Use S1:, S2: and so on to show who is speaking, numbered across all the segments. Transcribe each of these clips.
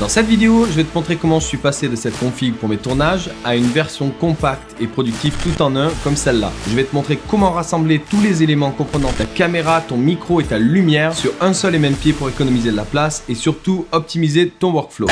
S1: Dans cette vidéo, je vais te montrer comment je suis passé de cette config pour mes tournages à une version compacte et productive tout en un comme celle-là. Je vais te montrer comment rassembler tous les éléments comprenant ta caméra, ton micro et ta lumière sur un seul et même pied pour économiser de la place et surtout optimiser ton workflow.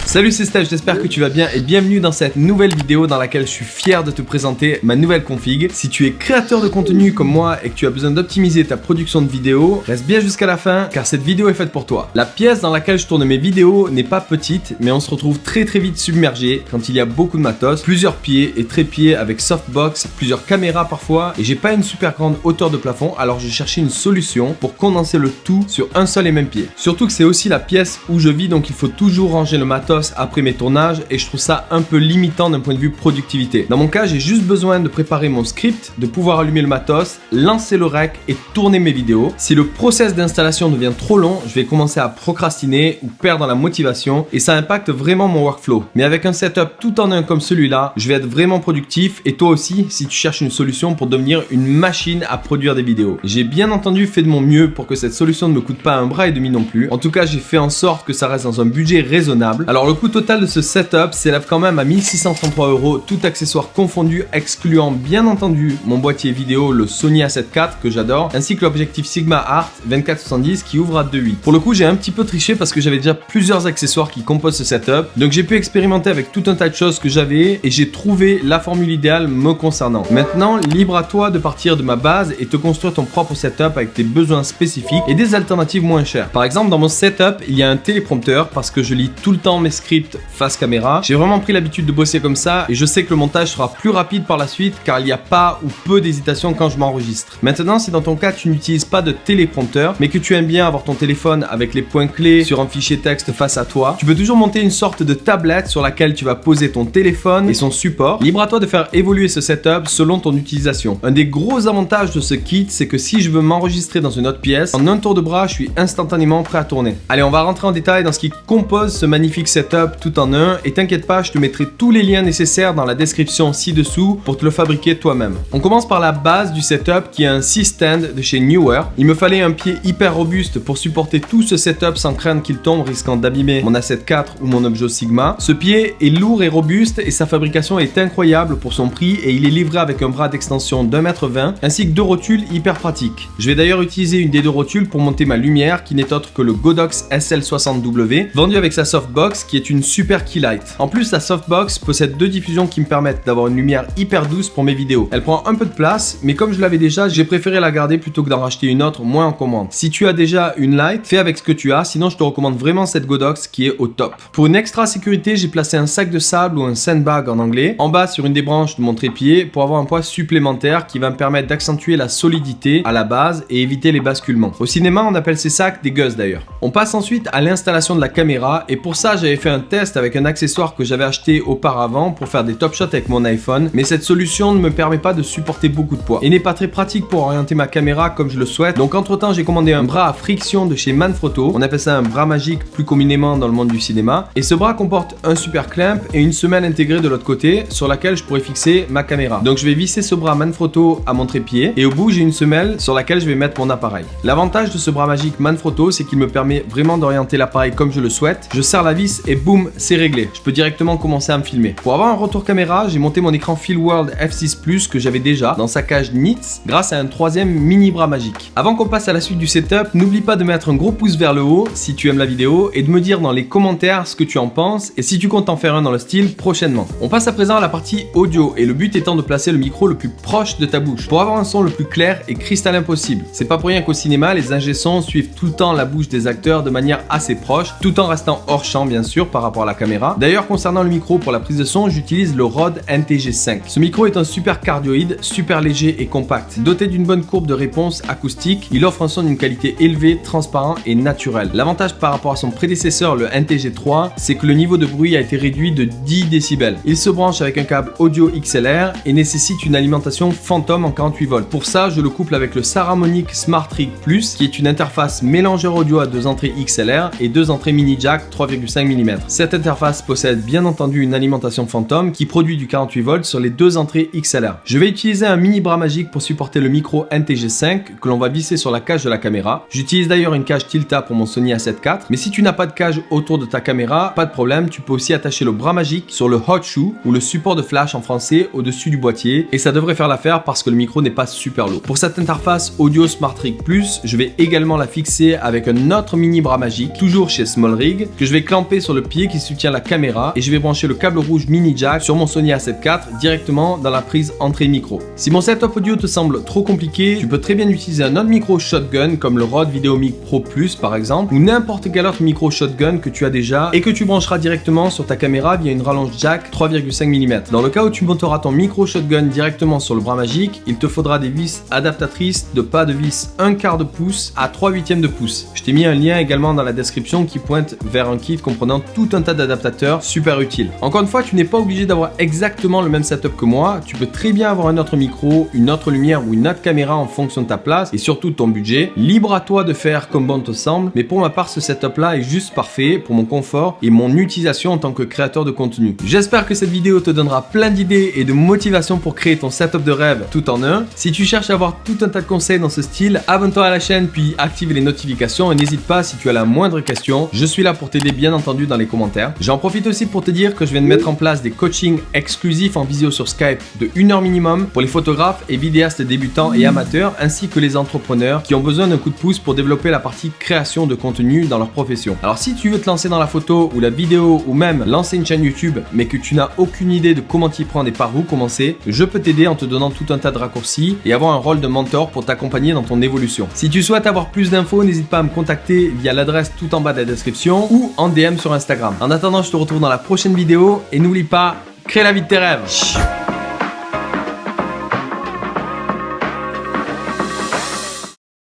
S1: Salut, c'est Steph, j'espère que tu vas bien et bienvenue dans cette nouvelle vidéo dans laquelle je suis fier de te présenter ma nouvelle config. Si tu es créateur de contenu comme moi et que tu as besoin d'optimiser ta production de vidéos, reste bien jusqu'à la fin car cette vidéo est faite pour toi. La pièce dans laquelle je tourne mes vidéos n'est pas petite, mais on se retrouve très vite submergé quand il y a beaucoup de matos, plusieurs pieds et trépieds avec softbox, plusieurs caméras parfois, et j'ai pas une super grande hauteur de plafond, alors j'ai cherché une solution pour condenser le tout sur un seul et même pied. Surtout que c'est aussi la pièce où je vis, donc il faut toujours ranger le matos après mes tournages et je trouve ça un peu limitant d'un point de vue productivité. Dans mon cas, j'ai juste besoin de préparer mon script, de pouvoir allumer le matos, lancer le rec et tourner mes vidéos. Si le process d'installation devient trop long, je vais commencer à procrastiner ou perdre la motivation et ça impacte vraiment mon workflow. Mais avec un setup tout en un comme celui-là, je vais être vraiment productif et toi aussi si tu cherches une solution pour devenir une machine à produire des vidéos. J'ai bien entendu fait de mon mieux pour que cette solution ne me coûte pas un bras et demi non plus. En tout cas, j'ai fait en sorte que ça reste dans un budget raisonnable. Alors le coût total de ce setup s'élève quand même à 1633 €, tout accessoire confondu, excluant bien entendu mon boîtier vidéo, le Sony A7 IV que j'adore, ainsi que l'objectif Sigma Art 24-70 qui ouvre à 2.8. Pour le coup, j'ai un petit peu triché parce que j'avais déjà plusieurs accessoires qui composent ce setup, donc j'ai pu expérimenter avec tout un tas de choses que j'avais et j'ai trouvé la formule idéale me concernant. Maintenant, libre à toi de partir de ma base et te construire ton propre setup avec tes besoins spécifiques et des alternatives moins chères. Par exemple, dans mon setup, il y a un téléprompteur parce que je lis tout le temps mes scripts face caméra. J'ai vraiment pris l'habitude de bosser comme ça et je sais que le montage sera plus rapide par la suite car il n'y a pas ou peu d'hésitation quand je m'enregistre. Maintenant, si dans ton cas tu n'utilises pas de téléprompteur mais que tu aimes bien avoir ton téléphone avec les points clés sur un fichier texte face à toi, tu peux toujours monter une sorte de tablette sur laquelle tu vas poser ton téléphone et son support. Libre à toi de faire évoluer ce setup selon ton utilisation. Un des gros avantages de ce kit, c'est que si je veux m'enregistrer dans une autre pièce, en un tour de bras, je suis instantanément prêt à tourner. Allez, on va rentrer en détail dans ce qui compose ce magnifique setup tout en un et t'inquiète pas, je te mettrai tous les liens nécessaires dans la description ci-dessous pour te le fabriquer toi-même. On commence par la base du setup qui est un C-stand de chez Neewer. Il me fallait un pied hyper robuste pour supporter tout ce setup sans craindre qu'il tombe risquant d'abîmer mon A7 IV ou mon Objo Sigma. Ce pied est lourd et robuste et sa fabrication est incroyable pour son prix et il est livré avec un bras d'extension d'1,20 m ainsi que deux rotules hyper pratiques. Je vais d'ailleurs utiliser une des deux rotules pour monter ma lumière qui n'est autre que le Godox SL60W vendu avec sa softbox qui est une super keylight. En plus, la softbox possède deux diffusions qui me permettent d'avoir une lumière hyper douce pour mes vidéos. Elle prend un peu de place, mais comme je l'avais déjà, j'ai préféré la garder plutôt que d'en racheter une autre moins en commande. Si tu as déjà une light, fais avec ce que tu as, sinon je te recommande vraiment cette Godox qui est au top. Pour une extra sécurité, j'ai placé un sac de sable ou un sandbag en anglais en bas sur une des branches de mon trépied pour avoir un poids supplémentaire qui va me permettre d'accentuer la solidité à la base et éviter les basculements. Au cinéma, on appelle ces sacs des guzz d'ailleurs. On passe ensuite à l'installation de la caméra et pour ça, j'avais fait un test avec un accessoire que j'avais acheté auparavant pour faire des top shots avec mon iPhone, mais cette solution ne me permet pas de supporter beaucoup de poids et n'est pas très pratique pour orienter ma caméra comme je le souhaite. Donc entre temps, j'ai commandé un bras à friction de chez Manfrotto. On appelle ça un bras magique plus communément dans le monde du cinéma et ce bras comporte un super clamp et une semelle intégrée de l'autre côté sur laquelle je pourrais fixer ma caméra. Donc je vais visser ce bras Manfrotto à mon trépied et au bout j'ai une semelle sur laquelle je vais mettre mon appareil. L'avantage de ce bras magique Manfrotto, c'est qu'il me permet vraiment d'orienter l'appareil comme je le souhaite. Je serre la vis et boum, c'est réglé. Je peux directement commencer à me filmer. Pour avoir un retour caméra, j'ai monté mon écran Filworld F6 Plus que j'avais déjà dans sa cage Nits grâce à un troisième mini bras magique. Avant qu'on passe à la suite du setup, n'oublie pas de mettre un gros pouce vers le haut si tu aimes la vidéo et de me dire dans les commentaires ce que tu en penses et si tu comptes en faire un dans le style prochainement. On passe à présent à la partie audio et le but étant de placer le micro le plus proche de ta bouche pour avoir un son le plus clair et cristallin possible. C'est pas pour rien qu'au cinéma, les ingé-sons suivent tout le temps la bouche des acteurs de manière assez proche, tout en restant hors champ bien sûr par rapport à la caméra. D'ailleurs, concernant le micro pour la prise de son, j'utilise le Rode NTG5. Ce micro est un super cardioïde, super léger et compact. Doté d'une bonne courbe de réponse acoustique, il offre un son d'une qualité élevée, transparent et naturel. L'avantage par rapport à son prédécesseur, le NTG3, c'est que le niveau de bruit a été réduit de 10 décibels. Il se branche avec un câble audio XLR et nécessite une alimentation Phantom en 48 volts. Pour ça, je le couple avec le Saramonic Smart Rig Plus, qui est une interface mélangeur audio à deux entrées XLR et deux entrées mini jack 3,5 mm. mm. Cette interface possède bien entendu une alimentation Phantom qui produit du 48 volts sur les deux entrées XLR. Je vais utiliser un mini bras magique pour supporter le micro NTG5 que l'on va visser sur la cage de la caméra. J'utilise d'ailleurs une cage Tilta pour mon Sony A7 IV, mais si tu n'as pas de cage autour de ta caméra, pas de problème, tu peux aussi attacher le bras magique sur le hot shoe ou le support de flash en français au-dessus du boîtier et ça devrait faire l'affaire parce que le micro n'est pas super lourd. Pour cette interface audio SmartRig Plus, je vais également la fixer avec un autre mini bras magique, toujours chez SmallRig, que je vais clamper sur le pied qui soutient la caméra et je vais brancher le câble rouge mini jack sur mon Sony A7 IV directement dans la prise entrée micro. Si mon setup audio te semble trop compliqué, tu peux très bien utiliser un autre micro shotgun comme le Rode VideoMic Pro Plus par exemple ou n'importe quel autre micro shotgun que tu as déjà et que tu brancheras directement sur ta caméra via une rallonge jack 3,5 mm. Dans le cas où tu monteras ton micro shotgun directement sur le bras magique, il te faudra des vis adaptatrices de pas de vis 1/4 de pouce à 3/8 de pouce. Je t'ai mis un lien également dans la description qui pointe vers un kit comprenant tout un tas d'adaptateurs super utiles. Encore une fois, tu n'es pas obligé d'avoir exactement le même setup que moi, tu peux très bien avoir un autre micro, une autre lumière ou une autre caméra en fonction de ta place et surtout de ton budget. Libre à toi de faire comme bon te semble, mais pour ma part ce setup là est juste parfait pour mon confort et mon utilisation en tant que créateur de contenu. J'espère que cette vidéo te donnera plein d'idées et de motivation pour créer ton setup de rêve tout en un. Si tu cherches à avoir tout un tas de conseils dans ce style, abonne-toi à la chaîne puis active les notifications et n'hésite pas si tu as la moindre question. Je suis là pour t'aider bien entendu dans les commentaires. J'en profite aussi pour te dire que je viens de mettre en place des coachings exclusifs en visio sur Skype de 1 heure minimum pour les photographes et vidéastes débutants et amateurs ainsi que les entrepreneurs qui ont besoin d'un coup de pouce pour développer la partie création de contenu dans leur profession. Alors si tu veux te lancer dans la photo ou la vidéo ou même lancer une chaîne YouTube mais que tu n'as aucune idée de comment t'y prendre et par où commencer, je peux t'aider en te donnant tout un tas de raccourcis et avoir un rôle de mentor pour t'accompagner dans ton évolution. Si tu souhaites avoir plus d'infos, n'hésite pas à me contacter via l'adresse tout en bas de la description ou en DM sur Instagram. En attendant, je te retrouve dans la prochaine vidéo et n'oublie pas, crée la vie de tes rêves.